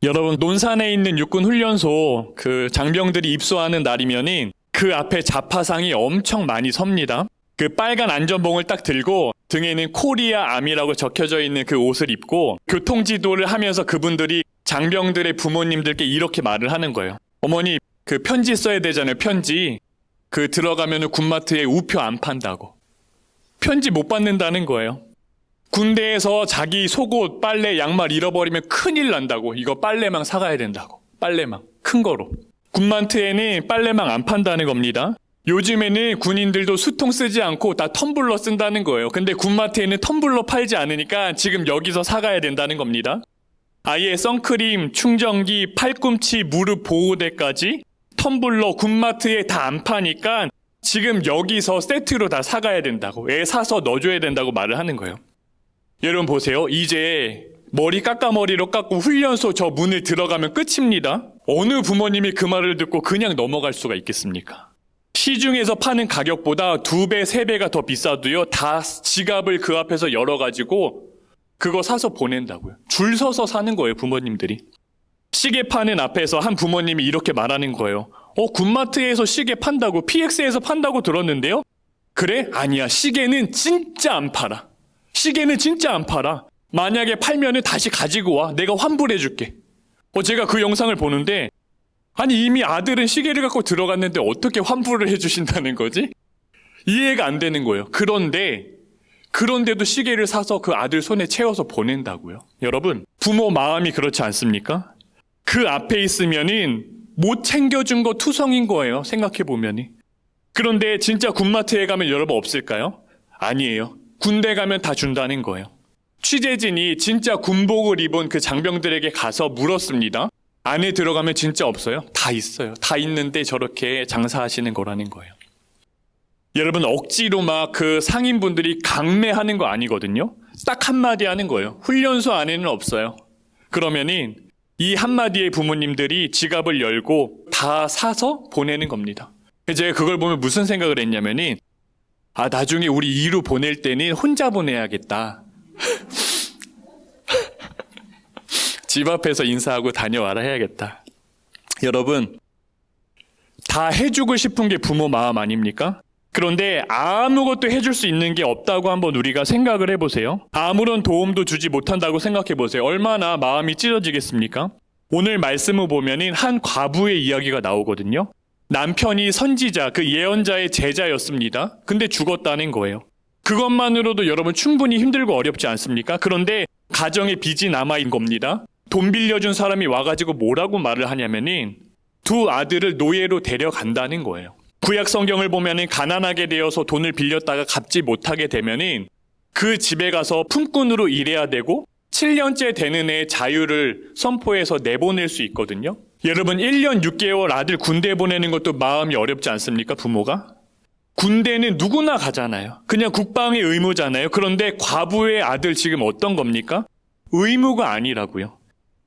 여러분, 논산에 있는 육군훈련소 그 장병들이 입소하는 날이면은 그 앞에 자파상이 엄청 많이 섭니다. 그 빨간 안전봉을 딱 들고 등에는 코리아 아미라고 적혀져 있는 그 옷을 입고 교통지도를 하면서 그분들이 장병들의 부모님들께 이렇게 말을 하는 거예요. 어머니, 그 편지 써야 되잖아요. 편지. 그 들어가면은 군마트에 우표 안 판다고. 편지 못 받는다는 거예요. 군대에서 자기 속옷, 빨래, 양말 잃어버리면 큰일 난다고. 이거 빨래망 사가야 된다고. 빨래망. 큰 거로. 군마트에는 빨래망 안 판다는 겁니다. 요즘에는 군인들도 수통 쓰지 않고 다 텀블러 쓴다는 거예요. 근데 군마트에는 텀블러 팔지 않으니까 지금 여기서 사가야 된다는 겁니다. 아예 선크림, 충전기, 팔꿈치, 무릎 보호대까지 텀블러 군마트에 다 안 파니까 지금 여기서 세트로 다 사가야 된다고. 애 사서 넣어줘야 된다고 말을 하는 거예요. 여러분 보세요. 이제 머리 깎아머리로 깎고 훈련소 저 문을 들어가면 끝입니다. 어느 부모님이 그 말을 듣고 그냥 넘어갈 수가 있겠습니까? 시중에서 파는 가격보다 2배, 3배가 더 비싸도요. 다 지갑을 그 앞에서 열어가지고 그거 사서 보낸다고요. 줄 서서 사는 거예요, 부모님들이. 시계 파는 앞에서 한 부모님이 이렇게 말하는 거예요. 군마트에서 시계 판다고, PX에서 판다고 들었는데요? 그래? 아니야. 시계는 진짜 안 팔아. 시계는 진짜 안 팔아. 만약에 팔면은 다시 가지고 와. 내가 환불해줄게. 제가 그 영상을 보는데 아니 이미 아들은 시계를 갖고 들어갔는데 어떻게 환불을 해주신다는 거지? 이해가 안 되는 거예요. 그런데도 시계를 사서 그 아들 손에 채워서 보낸다고요. 여러분, 부모 마음이 그렇지 않습니까? 그 앞에 있으면은 못 챙겨준 거 투성인 거예요. 생각해보면은. 그런데 진짜 군마트에 가면 여러분 없을까요? 아니에요. 군대 가면 다 준다는 거예요. 취재진이 진짜 군복을 입은 그 장병들에게 가서 물었습니다. 안에 들어가면 진짜 없어요? 다 있어요. 다 있는데 저렇게 장사하시는 거라는 거예요. 여러분, 억지로 막 그 상인분들이 강매하는 거 아니거든요. 딱 한마디 하는 거예요. 훈련소 안에는 없어요. 그러면은 이 한마디의 부모님들이 지갑을 열고 다 사서 보내는 겁니다. 제가 그걸 보면 무슨 생각을 했냐면은 나중에 우리 이루 보낼 때는 혼자 보내야겠다. 집 앞에서 인사하고 다녀와라 해야겠다. 여러분, 다 해주고 싶은 게 부모 마음 아닙니까? 그런데 아무것도 해줄 수 있는 게 없다고 한번 우리가 생각을 해보세요. 아무런 도움도 주지 못한다고 생각해보세요. 얼마나 마음이 찢어지겠습니까? 오늘 말씀을 보면은 한 과부의 이야기가 나오거든요. 남편이 선지자, 그 예언자의 제자였습니다. 근데 죽었다는 거예요. 그것만으로도 여러분 충분히 힘들고 어렵지 않습니까? 그런데 가정에 빚이 남아있는 겁니다. 돈 빌려준 사람이 와가지고 뭐라고 말을 하냐면은 두 아들을 노예로 데려간다는 거예요. 구약 성경을 보면은 가난하게 되어서 돈을 빌렸다가 갚지 못하게 되면은 그 집에 가서 품꾼으로 일해야 되고 7년째 되는 애 자유를 선포해서 내보낼 수 있거든요. 여러분, 1년 6개월 아들 군대 보내는 것도 마음이 어렵지 않습니까? 부모가? 군대는 누구나 가잖아요. 그냥 국방의 의무잖아요. 그런데 과부의 아들 지금 어떤 겁니까? 의무가 아니라고요.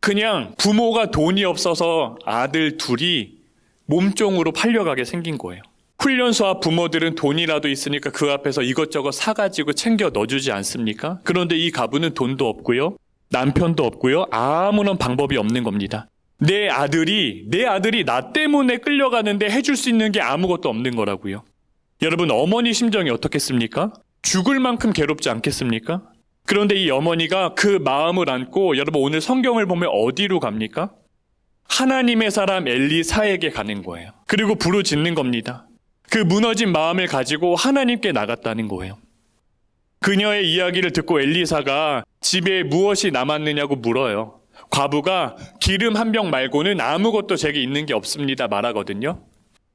그냥 부모가 돈이 없어서 아들 둘이 몸종으로 팔려가게 생긴 거예요. 훈련소 앞 부모들은 돈이라도 있으니까 그 앞에서 이것저것 사가지고 챙겨 넣어주지 않습니까? 그런데 이 가부는 돈도 없고요. 남편도 없고요. 아무런 방법이 없는 겁니다. 내 아들이 나 때문에 끌려가는데 해줄 수 있는 게 아무것도 없는 거라고요. 여러분, 어머니 심정이 어떻겠습니까? 죽을 만큼 괴롭지 않겠습니까? 그런데 이 어머니가 그 마음을 안고 여러분 오늘 성경을 보면 어디로 갑니까? 하나님의 사람 엘리사에게 가는 거예요. 그리고 부르짖는 겁니다. 그 무너진 마음을 가지고 하나님께 나갔다는 거예요. 그녀의 이야기를 듣고 엘리사가 집에 무엇이 남았느냐고 물어요. 과부가 기름 한 병 말고는 아무것도 제게 있는 게 없습니다 말하거든요.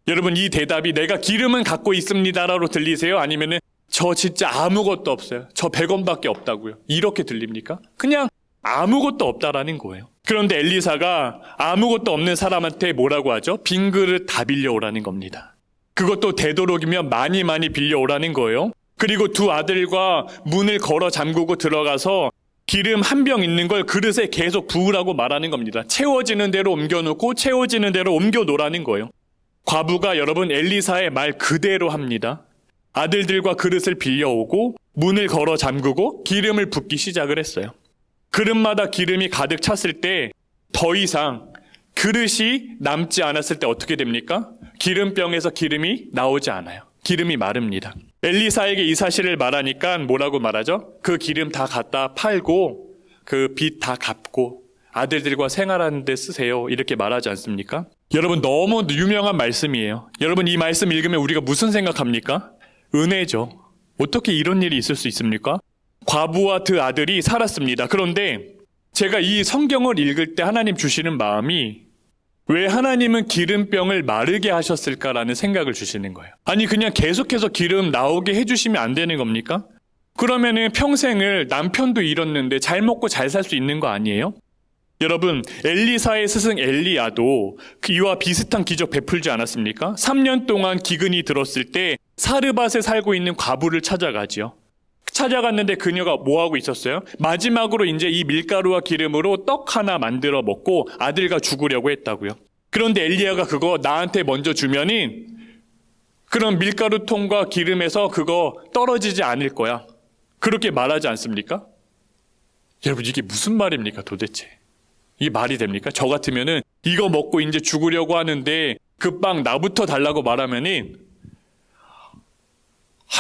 여러분, 이 대답이 내가 기름은 갖고 있습니다라고 들리세요? 아니면은 저 진짜 아무것도 없어요. 저 100원밖에 없다고요. 이렇게 들립니까? 그냥 아무것도 없다라는 거예요. 그런데 엘리사가 아무것도 없는 사람한테 뭐라고 하죠? 빈 그릇 다 빌려오라는 겁니다. 그것도 되도록이면 많이 빌려오라는 거예요. 그리고 두 아들과 문을 걸어 잠그고 들어가서 기름 한 병 있는 걸 그릇에 계속 부으라고 말하는 겁니다. 채워지는 대로 옮겨놓고 채워지는 대로 옮겨놓으라는 거예요. 과부가 여러분 엘리사의 말 그대로 합니다. 아들들과 그릇을 빌려오고 문을 걸어 잠그고 기름을 붓기 시작을 했어요. 그릇마다 기름이 가득 찼을 때 더 이상 그릇이 남지 않았을 때 어떻게 됩니까? 기름병에서 기름이 나오지 않아요. 기름이 마릅니다. 엘리사에게 이 사실을 말하니까 뭐라고 말하죠? 그 기름 다 갖다 팔고 그 빚 다 갚고 아들들과 생활하는 데 쓰세요. 이렇게 말하지 않습니까? 여러분, 너무 유명한 말씀이에요. 여러분, 이 말씀 읽으면 우리가 무슨 생각합니까? 은혜죠. 어떻게 이런 일이 있을 수 있습니까? 과부와 그 아들이 살았습니다. 그런데 제가 이 성경을 읽을 때 하나님 주시는 마음이 왜 하나님은 기름병을 마르게 하셨을까라는 생각을 주시는 거예요. 아니, 그냥 계속해서 기름 나오게 해주시면 안 되는 겁니까? 그러면은 평생을 남편도 잃었는데 잘 먹고 잘 살 수 있는 거 아니에요? 여러분, 엘리사의 스승 엘리야도 이와 비슷한 기적 베풀지 않았습니까? 3년 동안 기근이 들었을 때 사르밧에 살고 있는 과부를 찾아가지요. 찾아갔는데 그녀가 뭐하고 있었어요? 마지막으로 이제 이 밀가루와 기름으로 떡 하나 만들어 먹고 아들과 죽으려고 했다고요. 그런데 엘리야가 그거 나한테 먼저 주면은 그런 밀가루통과 기름에서 그거 떨어지지 않을 거야. 그렇게 말하지 않습니까? 여러분, 이게 무슨 말입니까 도대체? 이게 말이 됩니까? 저 같으면은 이거 먹고 이제 죽으려고 하는데 그 빵 나부터 달라고 말하면은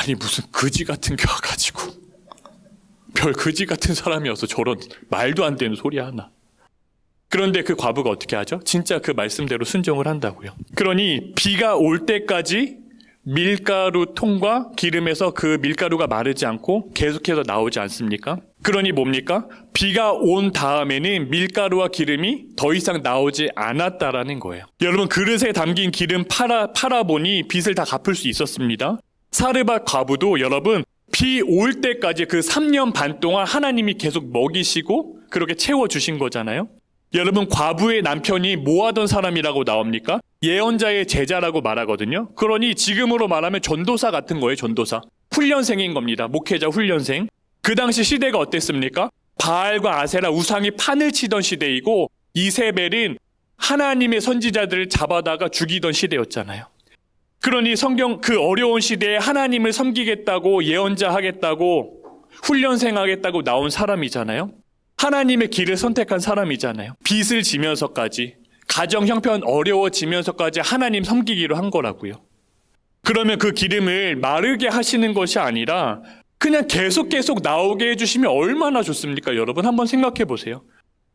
아니 무슨 거지 같은 겨 가지고 별 거지 같은 사람이어서 저런 말도 안 되는 소리 하나. 그런데 그 과부가 어떻게 하죠? 진짜 그 말씀대로 순종을 한다고요. 그러니 비가 올 때까지 밀가루 통과 기름에서 그 밀가루가 마르지 않고 계속해서 나오지 않습니까? 그러니 뭡니까? 비가 온 다음에는 밀가루와 기름이 더 이상 나오지 않았다라는 거예요. 여러분, 그릇에 담긴 기름 팔아보니 빚을 다 갚을 수 있었습니다. 사르밧 과부도 여러분, 비 올 때까지 그 3년 반 동안 하나님이 계속 먹이시고 그렇게 채워주신 거잖아요. 여러분, 과부의 남편이 뭐 하던 사람이라고 나옵니까? 예언자의 제자라고 말하거든요. 그러니 지금으로 말하면 전도사 같은 거예요. 전도사. 훈련생인 겁니다. 목회자 훈련생. 그 당시 시대가 어땠습니까? 바알과 아세라 우상이 판을 치던 시대이고 이세벨은 하나님의 선지자들을 잡아다가 죽이던 시대였잖아요. 그러니 성경 그 어려운 시대에 하나님을 섬기겠다고 예언자 하겠다고 훈련생 하겠다고 나온 사람이잖아요. 하나님의 길을 선택한 사람이잖아요. 빚을 지면서까지 가정 형편 어려워지면서까지 하나님 섬기기로 한 거라고요. 그러면 그 기름을 마르게 하시는 것이 아니라 그냥 계속 나오게 해주시면 얼마나 좋습니까? 여러분 한번 생각해 보세요.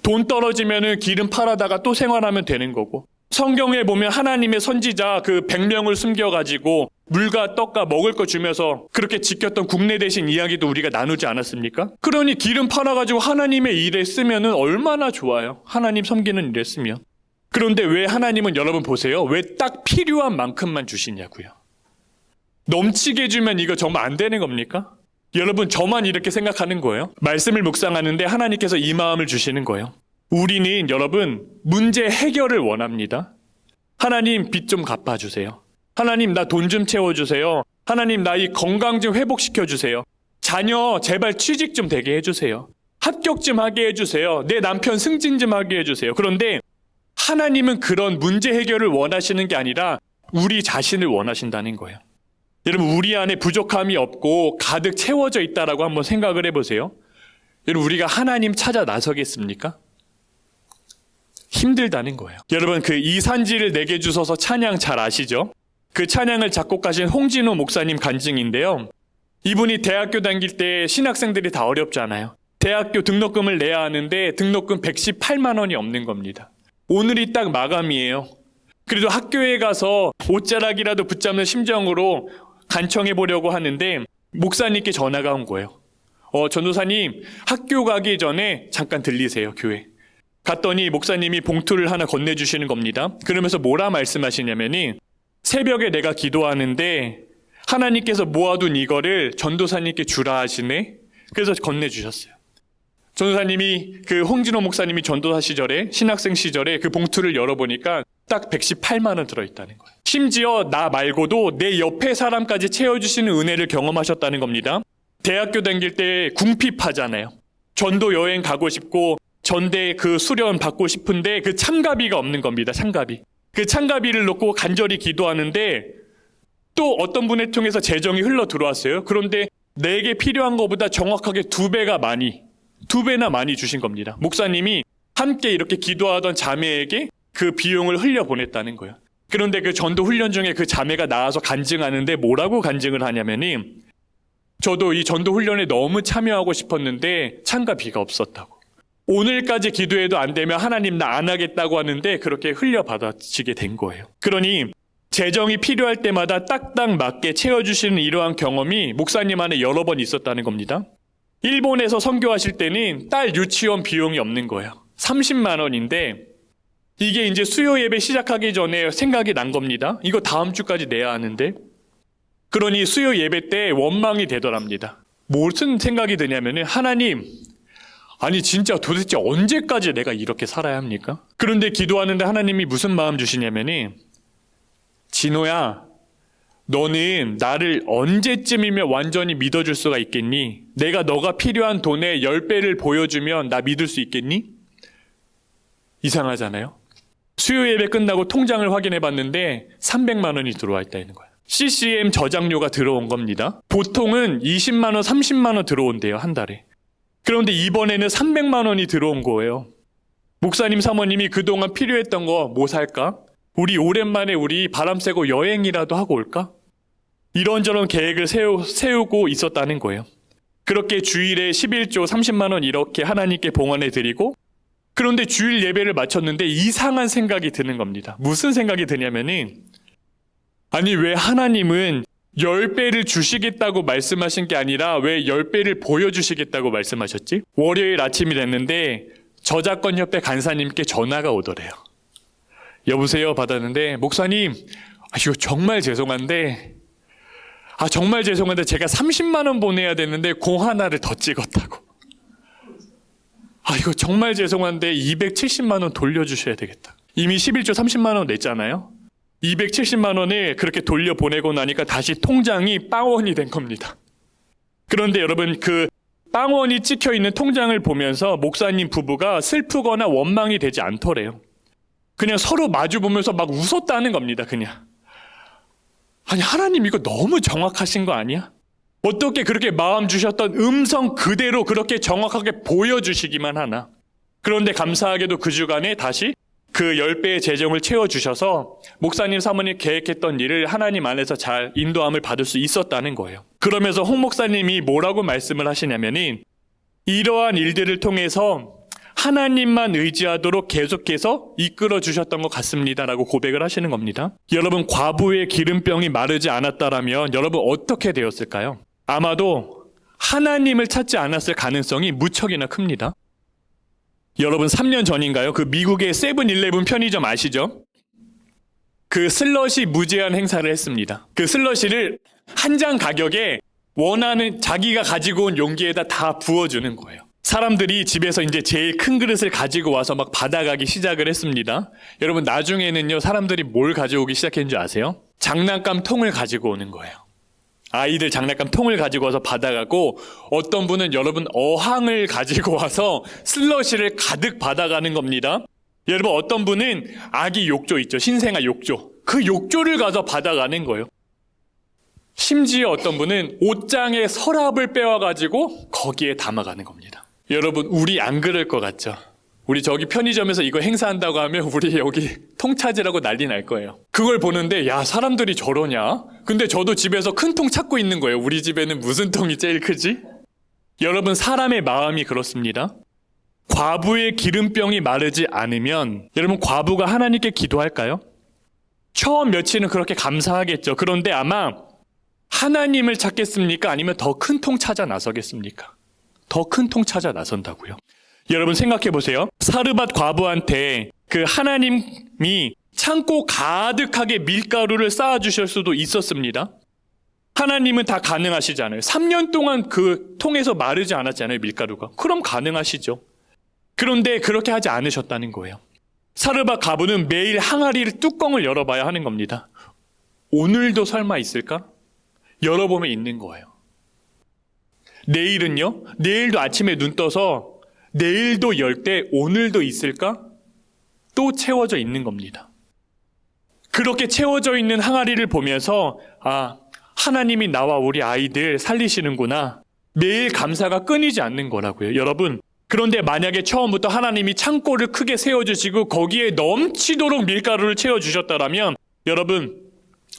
돈 떨어지면은 기름 팔아다가 또 생활하면 되는 거고, 성경에 보면 하나님의 선지자 그 100명을 숨겨가지고 물과 떡과 먹을 거 주면서 그렇게 지켰던 국내 대신 이야기도 우리가 나누지 않았습니까? 그러니 기름 팔아가지고 하나님의 일에 쓰면은 얼마나 좋아요. 하나님 섬기는 일에 쓰면. 그런데 왜 하나님은 여러분 보세요. 왜 딱 필요한 만큼만 주시냐고요. 넘치게 주면 이거 정말 안 되는 겁니까? 여러분, 저만 이렇게 생각하는 거예요? 말씀을 묵상하는데 하나님께서 이 마음을 주시는 거예요. 우리는 여러분 문제 해결을 원합니다. 하나님 빚 좀 갚아주세요. 하나님 나 돈 좀 채워주세요. 하나님 나 이 건강 좀 회복시켜주세요. 자녀 제발 취직 좀 되게 해주세요. 합격 좀 하게 해주세요. 내 남편 승진 좀 하게 해주세요. 그런데 하나님은 그런 문제 해결을 원하시는 게 아니라 우리 자신을 원하신다는 거예요. 여러분, 우리 안에 부족함이 없고 가득 채워져 있다라고 한번 생각을 해보세요. 여러분, 우리가 하나님 찾아 나서겠습니까? 힘들다는 거예요. 여러분, 그 이산지를 내게 주소서 찬양 잘 아시죠? 그 찬양을 작곡하신 홍진호 목사님 간증인데요. 이분이 대학교 다닐 때 신학생들이 다 어렵잖아요. 대학교 등록금을 내야 하는데 등록금 118만 원이 없는 겁니다. 오늘이 딱 마감이에요. 그래도 학교에 가서 옷자락이라도 붙잡는 심정으로 간청해 보려고 하는데 목사님께 전화가 온 거예요. 전도사님, 학교 가기 전에 잠깐 들리세요, 교회. 갔더니 목사님이 봉투를 하나 건네주시는 겁니다. 그러면서 뭐라 말씀하시냐면은 새벽에 내가 기도하는데 하나님께서 모아둔 이거를 전도사님께 주라 하시네. 그래서 건네주셨어요. 전도사님이 그 홍진호 목사님이 전도사 시절에 신학생 시절에 그 봉투를 열어보니까 딱 118만 원 들어있다는 거예요. 심지어 나 말고도 내 옆에 사람까지 채워주시는 은혜를 경험하셨다는 겁니다. 대학교 다닐 때 궁핍하잖아요. 전도 여행 가고 싶고 전대 그 수련 받고 싶은데 그 참가비가 없는 겁니다. 참가비. 그 참가비를 놓고 간절히 기도하는데 또 어떤 분을 통해서 재정이 흘러 들어왔어요. 그런데 내게 필요한 것보다 정확하게 2배나 많이 주신 겁니다. 목사님이 함께 이렇게 기도하던 자매에게 그 비용을 흘려보냈다는 거예요. 그런데 그 전도 훈련 중에 그 자매가 나와서 간증하는데 뭐라고 간증을 하냐면이 저도 이 전도 훈련에 너무 참여하고 싶었는데 참가비가 없었다고. 오늘까지 기도해도 안 되면 하나님 나 안 하겠다고 하는데 그렇게 흘려받아지게 된 거예요. 그러니 재정이 필요할 때마다 딱딱 맞게 채워주시는 이러한 경험이 목사님 안에 여러 번 있었다는 겁니다. 일본에서 선교하실 때는 딸 유치원 비용이 없는 거예요. 30만 원인데 이게 이제 수요 예배 시작하기 전에 생각이 난 겁니다. 이거 다음 주까지 내야 하는데. 그러니 수요 예배 때 원망이 되더랍니다. 무슨 생각이 드냐면은 하나님, 아니 진짜 도대체 언제까지 내가 이렇게 살아야 합니까? 그런데 기도하는데 하나님이 무슨 마음 주시냐면은 진호야, 너는 나를 언제쯤이면 완전히 믿어줄 수가 있겠니? 내가 너가 필요한 돈의 10배를 보여주면 나 믿을 수 있겠니? 이상하잖아요. 수요 예배 끝나고 통장을 확인해 봤는데 300만 원이 들어와 있다는 거예요. CCM 저장료가 들어온 겁니다. 보통은 20만 원, 30만 원 들어온대요, 한 달에. 그런데 이번에는 300만 원이 들어온 거예요. 목사님, 사모님이 그동안 필요했던 거 뭐 살까? 우리 오랜만에 우리 바람 쐬고 여행이라도 하고 올까? 이런저런 계획을 세우고 있었다는 거예요. 그렇게 주일에 11조 30만 원 이렇게 하나님께 봉헌해 드리고, 그런데 주일 예배를 마쳤는데 이상한 생각이 드는 겁니다. 무슨 생각이 드냐면은, 아니 왜 하나님은 10배를 주시겠다고 말씀하신 게 아니라 왜 10배를 보여주시겠다고 말씀하셨지? 월요일 아침이 됐는데 저작권협회 간사님께 전화가 오더래요. 여보세요 받았는데, 목사님, 이거 정말 죄송한데 제가 30만 원 보내야 되는데 공 하나를 더 찍었다고. 이거 정말 죄송한데 270만 원 돌려주셔야 되겠다. 이미 11조 30만 원 냈잖아요. 270만 원을 그렇게 돌려보내고 나니까 다시 통장이 빵원이 된 겁니다. 그런데 여러분, 그 빵원이 찍혀있는 통장을 보면서 목사님 부부가 슬프거나 원망이 되지 않더래요. 그냥 서로 마주보면서 막 웃었다는 겁니다. 그냥. 아니 하나님 이거 너무 정확하신 거 아니야? 어떻게 그렇게 마음 주셨던 음성 그대로 그렇게 정확하게 보여주시기만 하나? 그런데 감사하게도 그 주간에 다시 그 10배의 재정을 채워주셔서 목사님, 사모님 계획했던 일을 하나님 안에서 잘 인도함을 받을 수 있었다는 거예요. 그러면서 홍 목사님이 뭐라고 말씀을 하시냐면은 이러한 일들을 통해서 하나님만 의지하도록 계속해서 이끌어 주셨던 것 같습니다라고 고백을 하시는 겁니다. 여러분, 과부의 기름병이 마르지 않았다라면 여러분 어떻게 되었을까요? 아마도 하나님을 찾지 않았을 가능성이 무척이나 큽니다. 여러분 3년 전인가요? 그 미국의 세븐일레븐 편의점 아시죠? 그 슬러시 무제한 행사를 했습니다. 그 슬러시를 한 장 가격에 원하는 자기가 가지고 온 용기에다 다 부어주는 거예요. 사람들이 집에서 이제 제일 큰 그릇을 가지고 와서 막 받아가기 시작을 했습니다. 여러분 나중에는요, 사람들이 뭘 가져오기 시작했는지 아세요? 장난감 통을 가지고 오는 거예요. 아이들 장난감 통을 가지고 와서 받아가고, 어떤 분은 여러분 어항을 가지고 와서 슬러시를 가득 받아가는 겁니다. 여러분 어떤 분은 아기 욕조 있죠, 신생아 욕조, 그 욕조를 가서 받아가는 거예요. 심지어 어떤 분은 옷장에 서랍을 빼와가지고 거기에 담아가는 겁니다. 여러분 우리 안 그럴 것 같죠? 우리 저기 편의점에서 이거 행사한다고 하면 우리 여기 통 찾으라고 난리 날 거예요. 그걸 보는데 야, 사람들이 저러냐? 근데 저도 집에서 큰 통 찾고 있는 거예요. 우리 집에는 무슨 통이 제일 크지? 여러분 사람의 마음이 그렇습니다. 과부의 기름병이 마르지 않으면 여러분 과부가 하나님께 기도할까요? 처음 며칠은 그렇게 감사하겠죠. 그런데 아마 하나님을 찾겠습니까? 아니면 더 큰 통 찾아 나서겠습니까? 더 큰 통 찾아 나선다고요. 여러분 생각해 보세요. 사르밧 과부한테 그 하나님이 창고 가득하게 밀가루를 쌓아주실 수도 있었습니다. 하나님은 다 가능하시잖아요. 3년 동안 그 통에서 마르지 않았잖아요, 밀가루가. 그럼 가능하시죠. 그런데 그렇게 하지 않으셨다는 거예요. 사르밧 과부는 매일 항아리를 뚜껑을 열어봐야 하는 겁니다. 오늘도 설마 있을까? 열어보면 있는 거예요. 내일은요? 내일도 아침에 눈 떠서 내일도 열 때 오늘도 있을까? 또 채워져 있는 겁니다. 그렇게 채워져 있는 항아리를 보면서 하나님이 나와 우리 아이들 살리시는구나. 매일 감사가 끊이지 않는 거라고요. 여러분, 그런데 만약에 처음부터 하나님이 창고를 크게 세워주시고 거기에 넘치도록 밀가루를 채워주셨다면 여러분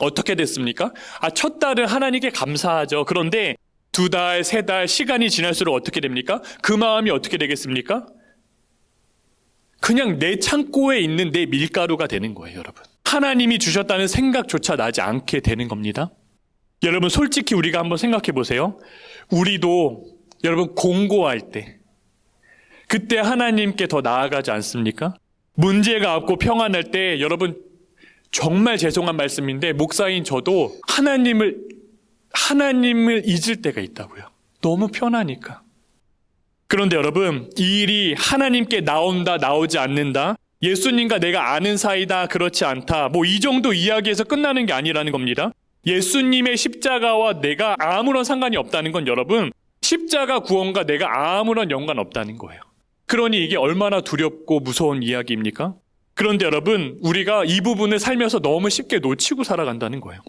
어떻게 됐습니까? 첫 달은 하나님께 감사하죠. 그런데 2달, 3달 시간이 지날수록 어떻게 됩니까? 그 마음이 어떻게 되겠습니까? 그냥 내 창고에 있는 내 밀가루가 되는 거예요, 여러분. 하나님이 주셨다는 생각조차 나지 않게 되는 겁니다. 여러분 솔직히 우리가 한번 생각해 보세요. 우리도 여러분 공고할 때 그때 하나님께 더 나아가지 않습니까? 문제가 없고 평안할 때 여러분 정말 죄송한 말씀인데 목사인 저도 하나님을 잊을 때가 있다고요. 너무 편하니까. 그런데 여러분 이 일이 하나님께 나온다 나오지 않는다, 예수님과 내가 아는 사이다 그렇지 않다, 뭐 이 정도 이야기에서 끝나는 게 아니라는 겁니다. 예수님의 십자가와 내가 아무런 상관이 없다는 건 여러분 십자가 구원과 내가 아무런 연관 없다는 거예요. 그러니 이게 얼마나 두렵고 무서운 이야기입니까? 그런데 여러분 우리가 이 부분을 살면서 너무 쉽게 놓치고 살아간다는 거예요.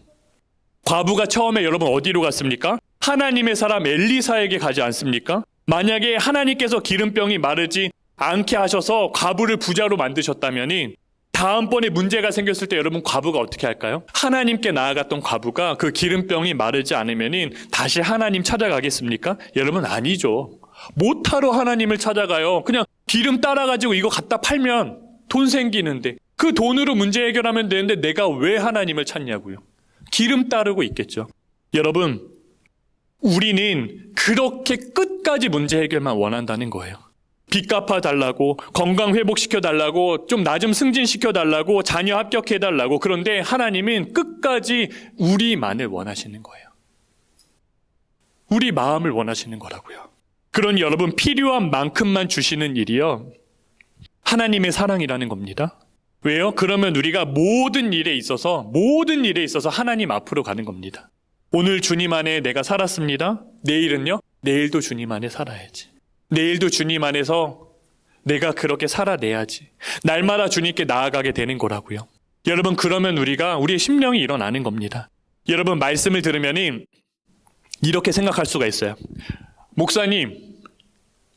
과부가 처음에 여러분 어디로 갔습니까? 하나님의 사람 엘리사에게 가지 않습니까? 만약에 하나님께서 기름병이 마르지 않게 하셔서 과부를 부자로 만드셨다면 다음번에 문제가 생겼을 때 여러분 과부가 어떻게 할까요? 하나님께 나아갔던 과부가 그 기름병이 마르지 않으면 다시 하나님 찾아가겠습니까? 여러분 아니죠. 못하러 하나님을 찾아가요. 그냥 기름 따라가지고 이거 갖다 팔면 돈 생기는데 그 돈으로 문제 해결하면 되는데 내가 왜 하나님을 찾냐고요. 기름 따르고 있겠죠. 여러분 우리는 그렇게 끝까지 문제 해결만 원한다는 거예요. 빚 갚아달라고, 건강 회복시켜달라고, 좀 나 좀 승진시켜달라고, 자녀 합격해달라고. 그런데 하나님은 끝까지 우리만을 원하시는 거예요. 우리 마음을 원하시는 거라고요. 그러니 여러분 필요한 만큼만 주시는 일이요 하나님의 사랑이라는 겁니다. 왜요? 그러면 우리가 모든 일에 있어서 하나님 앞으로 가는 겁니다. 오늘 주님 안에 내가 살았습니다. 내일은요? 내일도 주님 안에 살아야지. 내일도 주님 안에서 내가 그렇게 살아내야지. 날마다 주님께 나아가게 되는 거라고요. 여러분 그러면 우리의 심령이 일어나는 겁니다. 여러분 말씀을 들으면 이렇게 생각할 수가 있어요. 목사님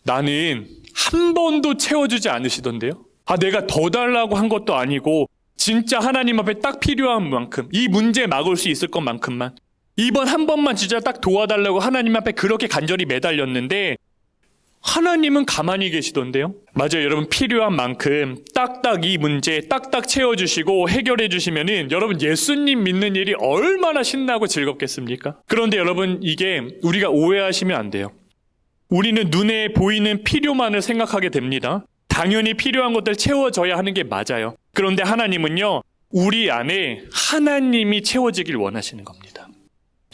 나는 한 번도 채워주지 않으시던데요. 내가 더 달라고 한 것도 아니고 진짜 하나님 앞에 딱 필요한 만큼 이 문제 막을 수 있을 것만큼만 이번 한 번만 진짜 딱 도와달라고 하나님 앞에 그렇게 간절히 매달렸는데 하나님은 가만히 계시던데요. 맞아요. 여러분 필요한 만큼 딱딱 이 문제 딱딱 채워주시고 해결해 주시면은 여러분 예수님 믿는 일이 얼마나 신나고 즐겁겠습니까? 그런데 여러분 이게 우리가 오해하시면 안 돼요. 우리는 눈에 보이는 필요만을 생각하게 됩니다. 당연히 필요한 것들 채워져야 하는 게 맞아요. 그런데 하나님은요 우리 안에 하나님이 채워지길 원하시는 겁니다.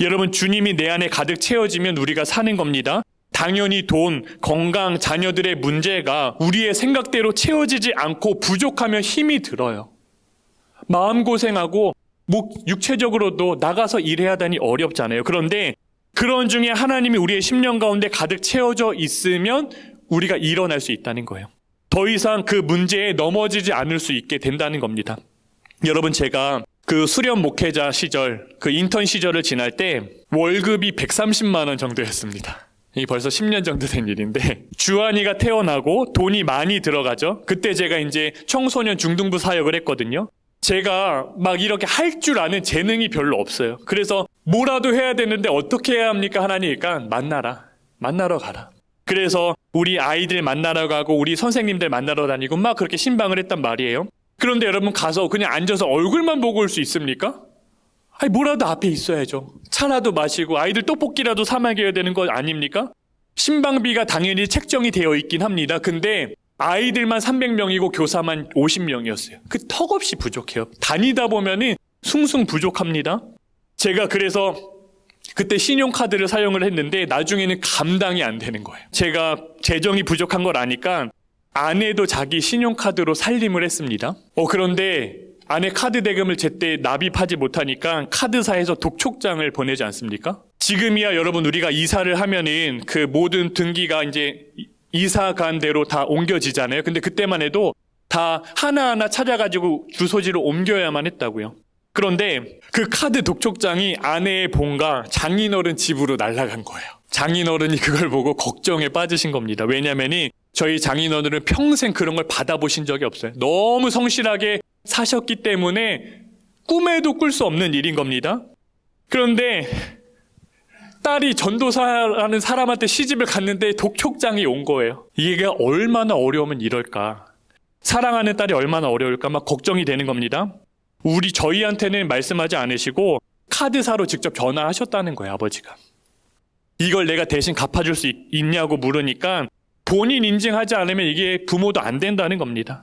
여러분 주님이 내 안에 가득 채워지면 우리가 사는 겁니다. 당연히 돈, 건강, 자녀들의 문제가 우리의 생각대로 채워지지 않고 부족하면 힘이 들어요. 마음고생하고 육체적으로도 나가서 일해야 하다니 어렵잖아요. 그런데 그런 중에 하나님이 우리의 심령 가운데 가득 채워져 있으면 우리가 일어날 수 있다는 거예요. 더 이상 그 문제에 넘어지지 않을 수 있게 된다는 겁니다. 여러분 제가 그 수련 목회자 시절, 그 인턴 시절을 지날 때 월급이 130만 원 정도였습니다. 이 벌써 10년 정도 된 일인데 주한이가 태어나고 돈이 많이 들어가죠. 그때 제가 이제 청소년 중등부 사역을 했거든요. 제가 막 이렇게 할 줄 아는 재능이 별로 없어요. 그래서 뭐라도 해야 되는데 어떻게 해야 합니까? 하나님이니까 만나러 가라. 그래서 우리 아이들 만나러 가고 우리 선생님들 만나러 다니고 막 그렇게 신방을 했단 말이에요. 그런데 여러분 가서 그냥 앉아서 얼굴만 보고 올 수 있습니까? 뭐라도 앞에 있어야죠. 차라도 마시고 아이들 떡볶이라도 사 먹여야 되는 거 아닙니까? 신방비가 당연히 책정이 되어 있긴 합니다. 근데 아이들만 300명이고 교사만 50명이었어요. 그 턱없이 부족해요. 다니다 보면은 숭숭 부족합니다. 제가 그래서 그때 신용카드를 사용을 했는데 나중에는 감당이 안 되는 거예요. 제가 재정이 부족한 걸 아니까 아내도 자기 신용카드로 살림을 했습니다. 그런데 아내 카드 대금을 제때 납입하지 못하니까 카드사에서 독촉장을 보내지 않습니까? 지금이야 여러분 우리가 이사를 하면은 그 모든 등기가 이제 이사 간 대로 다 옮겨지잖아요. 근데 그때만 해도 다 하나하나 찾아가지고 주소지를 옮겨야만 했다고요. 그런데 그 카드 독촉장이 아내의 본가 장인어른 집으로 날아간 거예요. 장인어른이 그걸 보고 걱정에 빠지신 겁니다. 왜냐면은 저희 장인어른은 평생 그런 걸 받아보신 적이 없어요. 너무 성실하게 사셨기 때문에 꿈에도 꿀 수 없는 일인 겁니다. 그런데 딸이 전도사라는 사람한테 시집을 갔는데 독촉장이 온 거예요. 이게 얼마나 어려우면 이럴까. 사랑하는 딸이 얼마나 어려울까 막 걱정이 되는 겁니다. 저희한테는 말씀하지 않으시고 카드사로 직접 전화하셨다는 거예요, 아버지가. 이걸 내가 대신 갚아줄 수 있냐고 물으니까 본인 인증하지 않으면 이게 부모도 안 된다는 겁니다.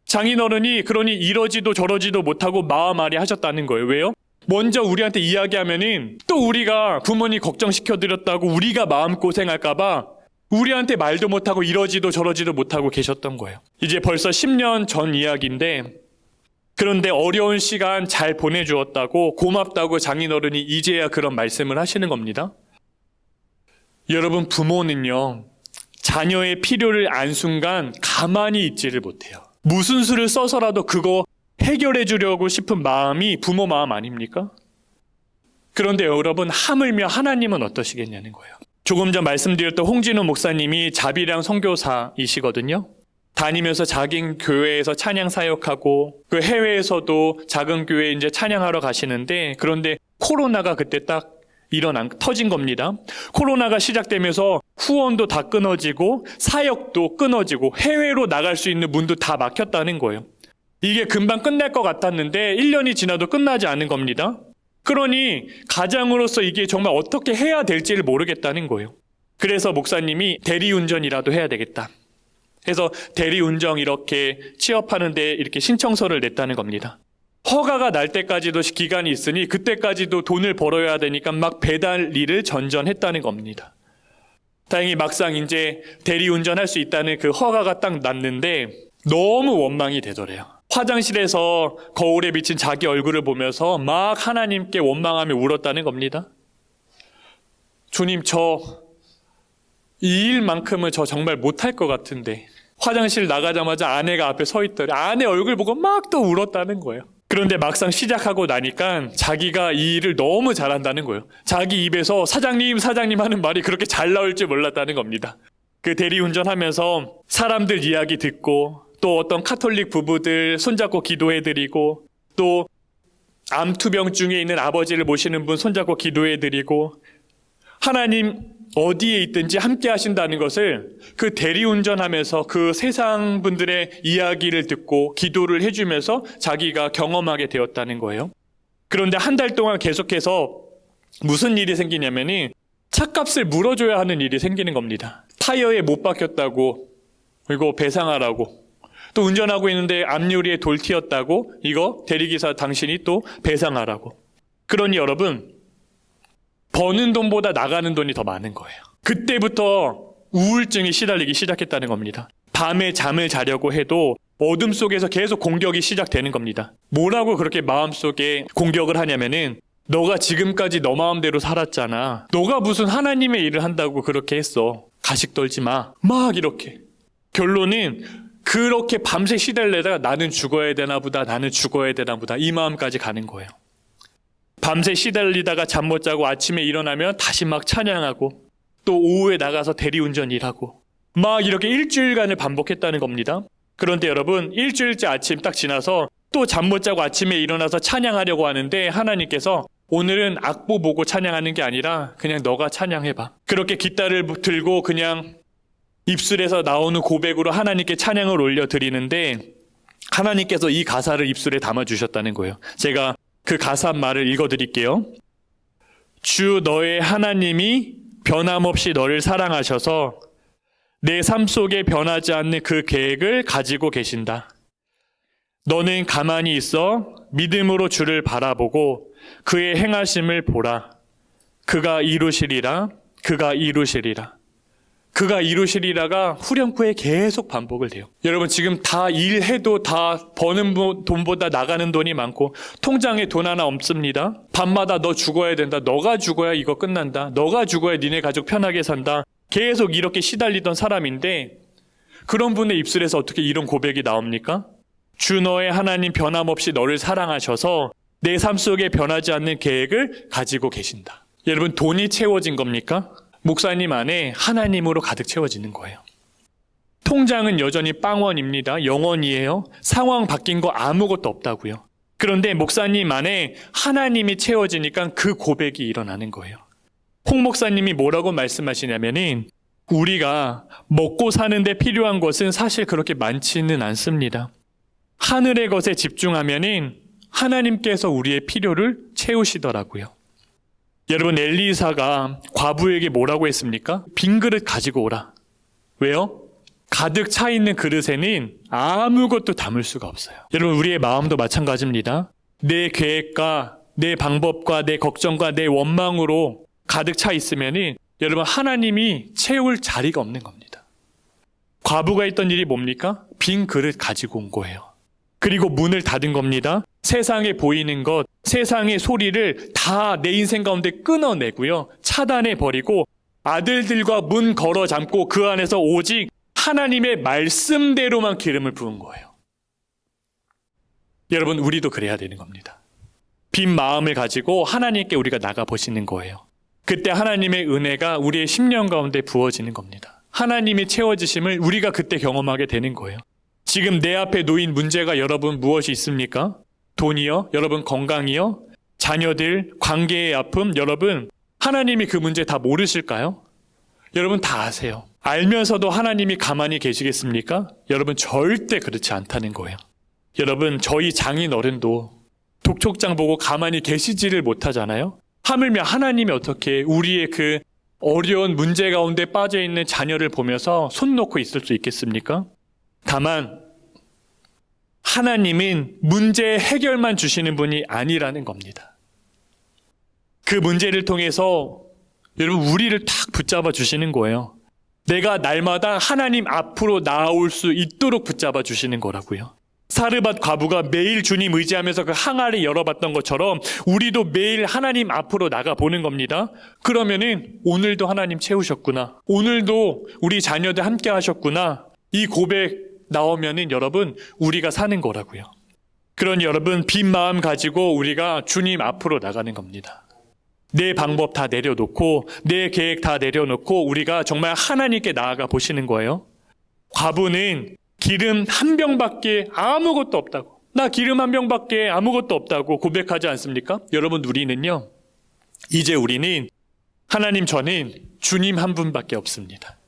장인어른이 그러니 이러지도 저러지도 못하고 마음앓이 하셨다는 거예요. 왜요? 먼저 우리한테 이야기하면은 또 우리가 부모님 걱정시켜드렸다고 우리가 마음고생할까봐 우리한테 말도 못하고 이러지도 저러지도 못하고 계셨던 거예요. 이제 벌써 10년 전 이야기인데, 그런데 어려운 시간 잘 보내주었다고 고맙다고 장인어른이 이제야 그런 말씀을 하시는 겁니다. 여러분, 부모는요, 자녀의 필요를 안 순간 가만히 있지를 못해요. 무슨 수를 써서라도 그거 해결해 주려고 싶은 마음이 부모 마음 아닙니까? 그런데 여러분, 하물며 하나님은 어떠시겠냐는 거예요. 조금 전 말씀드렸던 홍진우 목사님이 자비랑 선교사이시거든요. 다니면서 자기 교회에서 찬양 사역하고 그 해외에서도 작은 교회에 이제 찬양하러 가시는데, 그런데 코로나가 그때 딱 터진 겁니다. 코로나가 시작되면서 후원도 다 끊어지고 사역도 끊어지고 해외로 나갈 수 있는 문도 다 막혔다는 거예요. 이게 금방 끝날 것 같았는데 1년이 지나도 끝나지 않은 겁니다. 그러니 가장으로서 이게 정말 어떻게 해야 될지를 모르겠다는 거예요. 그래서 목사님이 대리운전이라도 해야 되겠다 해서 대리운전 이렇게 취업하는데 이렇게 신청서를 냈다는 겁니다. 허가가 날 때까지도 기간이 있으니 그때까지도 돈을 벌어야 되니까 막 배달 일을 전전했다는 겁니다. 다행히 막상 이제 대리운전할 수 있다는 그 허가가 딱 났는데 너무 원망이 되더래요. 화장실에서 거울에 비친 자기 얼굴을 보면서 막 하나님께 원망하며 울었다는 겁니다. 주님, 이 일만큼은 저 정말 못할 것 같은데. 화장실 나가자마자 아내가 앞에 서 있더래. 아내 얼굴 보고 막 또 울었다는 거예요. 그런데 막상 시작하고 나니까 자기가 이 일을 너무 잘한다는 거예요. 자기 입에서 사장님 하는 말이 그렇게 잘 나올 줄 몰랐다는 겁니다. 그 대리운전하면서 사람들 이야기 듣고 또 어떤 카톨릭 부부들 손잡고 기도해드리고 또 암투병증에 있는 아버지를 모시는 분 손잡고 기도해드리고 하나님 어디에 있든지 함께 하신다는 것을 그 대리운전하면서 그 세상 분들의 이야기를 듣고 기도를 해주면서 자기가 경험하게 되었다는 거예요. 그런데 한 달 동안 계속해서 무슨 일이 생기냐면은 차값을 물어줘야 하는 일이 생기는 겁니다. 타이어에 못 박혔다고 이거 배상하라고, 또 운전하고 있는데 앞유리에 돌 튀었다고 이거 대리기사 당신이 또 배상하라고. 그러니 여러분, 버는 돈보다 나가는 돈이 더 많은 거예요. 그때부터 우울증이 시달리기 시작했다는 겁니다. 밤에 잠을 자려고 해도 어둠 속에서 계속 공격이 시작되는 겁니다. 뭐라고 그렇게 마음속에 공격을 하냐면은 너가 지금까지 너 마음대로 살았잖아. 너가 무슨 하나님의 일을 한다고 그렇게 했어. 가식 떨지 마. 막 이렇게. 결론은 그렇게 밤새 시달리다가 나는 죽어야 되나 보다, 나는 죽어야 되나 보다 이 마음까지 가는 거예요. 밤새 시달리다가 잠 못 자고 아침에 일어나면 다시 막 찬양하고 또 오후에 나가서 대리운전 일하고 막 이렇게 일주일간을 반복했다는 겁니다. 그런데 여러분, 일주일째 아침 딱 지나서 또 잠 못 자고 아침에 일어나서 찬양하려고 하는데 하나님께서 오늘은 악보 보고 찬양하는 게 아니라 그냥 너가 찬양해봐. 그렇게 깃달을 들고 그냥 입술에서 나오는 고백으로 하나님께 찬양을 올려드리는데 하나님께서 이 가사를 입술에 담아주셨다는 거예요. 제가 그 가사 말을 읽어드릴게요. 주 너의 하나님이 변함없이 너를 사랑하셔서 내 삶 속에 변하지 않는 그 계획을 가지고 계신다. 너는 가만히 있어 믿음으로 주를 바라보고 그의 행하심을 보라. 그가 이루시리라. 그가 이루시리라. 그가 이루시리라가 후렴구에 계속 반복을 돼요. 여러분, 지금 다 일해도 다 버는 돈보다 나가는 돈이 많고 통장에 돈 하나 없습니다. 밤마다 너 죽어야 된다. 너가 죽어야 이거 끝난다. 너가 죽어야 니네 가족 편하게 산다. 계속 이렇게 시달리던 사람인데 그런 분의 입술에서 어떻게 이런 고백이 나옵니까? 주 너의 하나님 변함없이 너를 사랑하셔서 내 삶 속에 변하지 않는 계획을 가지고 계신다. 여러분, 돈이 채워진 겁니까? 목사님 안에 하나님으로 가득 채워지는 거예요. 통장은 여전히 빵원입니다. 0원이에요. 상황 바뀐 거 아무것도 없다고요. 그런데 목사님 안에 하나님이 채워지니까 그 고백이 일어나는 거예요. 홍 목사님이 뭐라고 말씀하시냐면은 우리가 먹고 사는데 필요한 것은 사실 그렇게 많지는 않습니다. 하늘의 것에 집중하면은 하나님께서 우리의 필요를 채우시더라고요. 여러분, 엘리사가 과부에게 뭐라고 했습니까? 빈 그릇 가지고 오라. 왜요? 가득 차 있는 그릇에는 아무것도 담을 수가 없어요. 여러분, 우리의 마음도 마찬가지입니다. 내 계획과 내 방법과 내 걱정과 내 원망으로 가득 차 있으면은 여러분, 하나님이 채울 자리가 없는 겁니다. 과부가 했던 일이 뭡니까? 빈 그릇 가지고 온 거예요. 그리고 문을 닫은 겁니다. 세상에 보이는 것, 세상의 소리를 다 내 인생 가운데 끊어내고요. 차단해 버리고 아들들과 문 걸어 잠고 그 안에서 오직 하나님의 말씀대로만 기름을 부은 거예요. 여러분, 우리도 그래야 되는 겁니다. 빈 마음을 가지고 하나님께 우리가 나가보시는 거예요. 그때 하나님의 은혜가 우리의 심령 가운데 부어지는 겁니다. 하나님이 채워지심을 우리가 그때 경험하게 되는 거예요. 지금 내 앞에 놓인 문제가 여러분 무엇이 있습니까? 돈이요? 여러분 건강이요? 자녀들, 관계의 아픔? 여러분, 하나님이 그 문제 다 모르실까요? 여러분 다 아세요. 알면서도 하나님이 가만히 계시겠습니까? 여러분 절대 그렇지 않다는 거예요. 여러분, 저희 장인 어른도 독촉장 보고 가만히 계시지를 못하잖아요. 하물며 하나님이 어떻게 우리의 그 어려운 문제 가운데 빠져있는 자녀를 보면서 손 놓고 있을 수 있겠습니까? 다만 하나님은 문제 해결만 주시는 분이 아니라는 겁니다. 그 문제를 통해서 여러분 우리를 탁 붙잡아 주시는 거예요. 내가 날마다 하나님 앞으로 나아올 수 있도록 붙잡아 주시는 거라고요. 사르밧 과부가 매일 주님 의지하면서 그 항아리 열어봤던 것처럼 우리도 매일 하나님 앞으로 나가보는 겁니다. 그러면은 오늘도 하나님 채우셨구나. 오늘도 우리 자녀들 함께 하셨구나. 이 고백 나오면은 여러분 우리가 사는 거라고요. 그러니 여러분 빈 마음 가지고 우리가 주님 앞으로 나가는 겁니다. 내 방법 다 내려놓고 내 계획 다 내려놓고 우리가 정말 하나님께 나아가 보시는 거예요. 과부는 기름 한 병밖에 아무것도 없다고, 나 기름 한 병밖에 아무것도 없다고 고백하지 않습니까? 여러분, 우리는요, 이제 우리는 하나님, 저는 주님 한 분밖에 없습니다.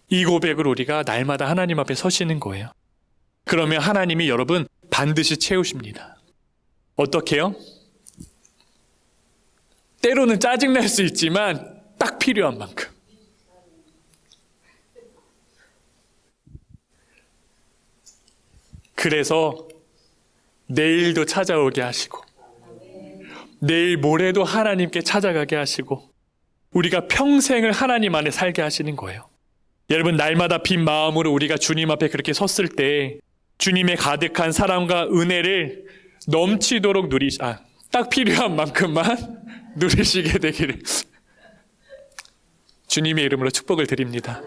이 고백으로 우리가 날마다 하나님 앞에 서시는 거예요. 그러면 하나님이 여러분 반드시 채우십니다. 어떻게요? 때로는 짜증날 수 있지만 딱 필요한 만큼. 그래서 내일도 찾아오게 하시고 내일 모레도 하나님께 찾아가게 하시고 우리가 평생을 하나님 안에 살게 하시는 거예요. 여러분, 날마다 빈 마음으로 우리가 주님 앞에 그렇게 섰을 때 주님의 가득한 사랑과 은혜를 넘치도록 딱 필요한 만큼만 누리시게 되기를 주님의 이름으로 축복을 드립니다.